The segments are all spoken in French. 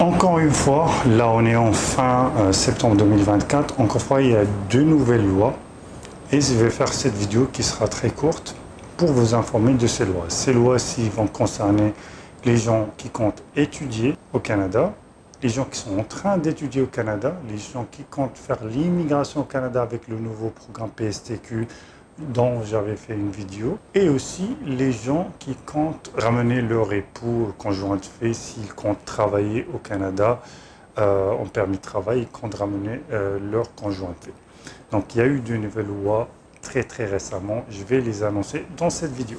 Encore une fois, là on est en fin septembre 2024, encore une fois il y a deux nouvelles lois et je vais faire cette vidéo qui sera très courte pour vous informer de ces lois. Ces lois-ci vont concerner les gens qui comptent étudier au Canada, les gens qui sont en train d'étudier au Canada, les gens qui comptent faire l'immigration au Canada avec le nouveau programme PSTQ dont j'avais fait une vidéo, et aussi les gens qui comptent ramener leur époux conjoint de fait s'ils comptent travailler au Canada en permis de travail, ils comptent ramener leur conjoint de fait. Donc il y a eu de nouvelles lois très récemment, je vais les annoncer dans cette vidéo.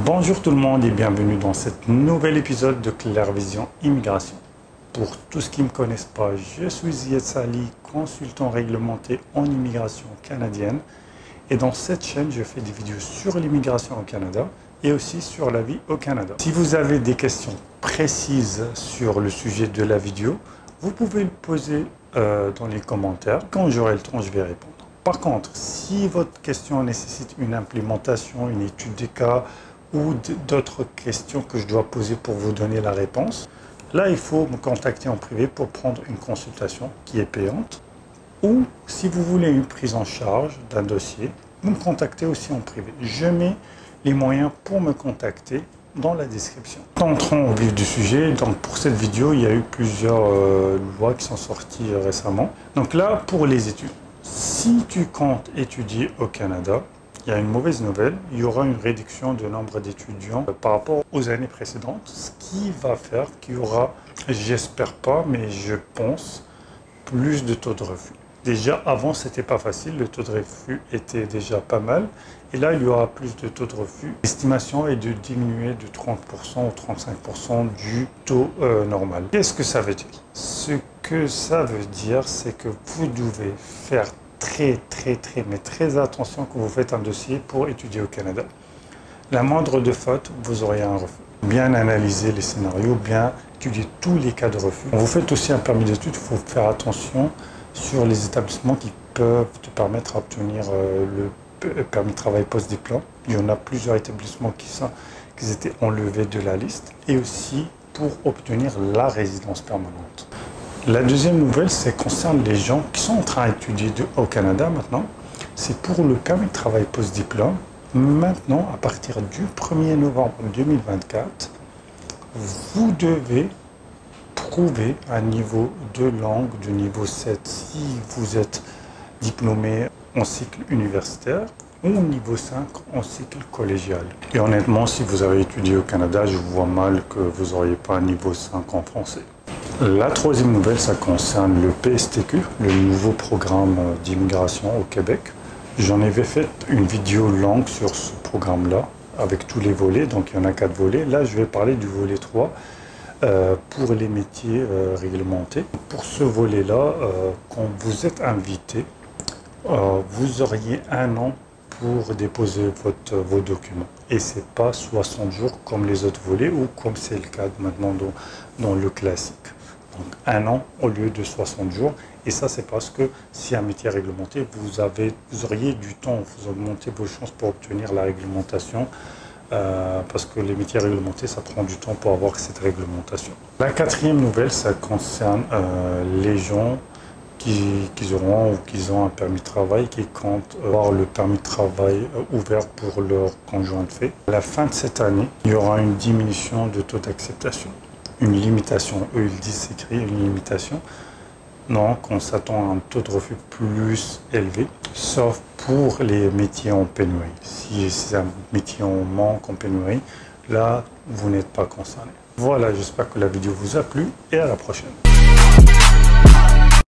Bonjour tout le monde et bienvenue dans cet nouvel épisode de Claire Vision Immigration. Pour tous ceux qui ne me connaissent pas, je suis Zied Sali, consultant réglementé en immigration canadienne. Et dans cette chaîne, je fais des vidéos sur l'immigration au Canada et aussi sur la vie au Canada. Si vous avez des questions précises sur le sujet de la vidéo, vous pouvez le poser dans les commentaires. Quand j'aurai le temps, je vais répondre. Par contre, si votre question nécessite une implémentation, une étude des cas, ou d'autres questions que je dois poser pour vous donner la réponse, là il faut me contacter en privé pour prendre une consultation qui est payante, ou si vous voulez une prise en charge d'un dossier, vous me contactez aussi en privé. Je mets les moyens pour me contacter dans la description. Entrons au vif du sujet. Donc pour cette vidéo, il y a eu plusieurs lois qui sont sorties récemment. Donc là, pour les études, si tu comptes étudier au Canada, il y a une mauvaise nouvelle, il y aura une réduction de nombre d'étudiants par rapport aux années précédentes, ce qui va faire qu'il y aura, j'espère pas, mais je pense, plus de taux de refus. Déjà avant, c'était pas facile, le taux de refus était déjà pas mal, et là, il y aura plus de taux de refus. L'estimation est de diminuer de 30% ou 35% du taux normal. Qu'est-ce que ça veut dire? Ce que ça veut dire, c'est que vous devez faire très attention quand vous faites un dossier pour étudier au Canada. La moindre de faute, vous aurez un refus. Bien analyser les scénarios, bien étudier tous les cas de refus. Quand vous faites aussi un permis d'études, il faut faire attention sur les établissements qui peuvent te permettre d'obtenir le permis de travail post-diplôme. Il y en a plusieurs établissements qui étaient enlevés de la liste, et aussi pour obtenir la résidence permanente. La deuxième nouvelle, c'est concerne les gens qui sont en train d'étudier au Canada maintenant. C'est pour le permis de travail post-diplôme. Maintenant, à partir du 1er novembre 2024, vous devez prouver un niveau de langue de niveau 7 si vous êtes diplômé en cycle universitaire ou niveau 5 en cycle collégial. Et honnêtement, si vous avez étudié au Canada, je vois mal que vous n'auriez pas un niveau 5 en français. La troisième nouvelle, ça concerne le PSTQ, le nouveau programme d'immigration au Québec. J'en avais fait une vidéo longue sur ce programme-là, avec tous les volets, donc il y en a 4 volets. Là, je vais parler du volet 3 pour les métiers réglementés. Pour ce volet-là, quand vous êtes invité, vous auriez 1 an pour déposer vos documents. Et ce n'est pas 60 jours comme les autres volets ou comme c'est le cas maintenant dans le classique. Donc 1 an au lieu de 60 jours. Et ça, c'est parce que si un métier est réglementé, vous auriez du temps, vous augmentez vos chances pour obtenir la réglementation. Parce que les métiers réglementés, ça prend du temps pour avoir cette réglementation. La quatrième nouvelle, ça concerne les gens qui auront ou qui ont un permis de travail, qui comptent avoir le permis de travail ouvert pour leur conjoint de fait. À la fin de cette année, il y aura une diminution de taux d'acceptation. Une limitation, eux ils disent c'est écrit une limitation. Non, on s'attend à un taux de refus plus élevé, sauf pour les métiers en pénurie. Si c'est un métier en manque, en pénurie, là, vous n'êtes pas concerné. Voilà, j'espère que la vidéo vous a plu et à la prochaine.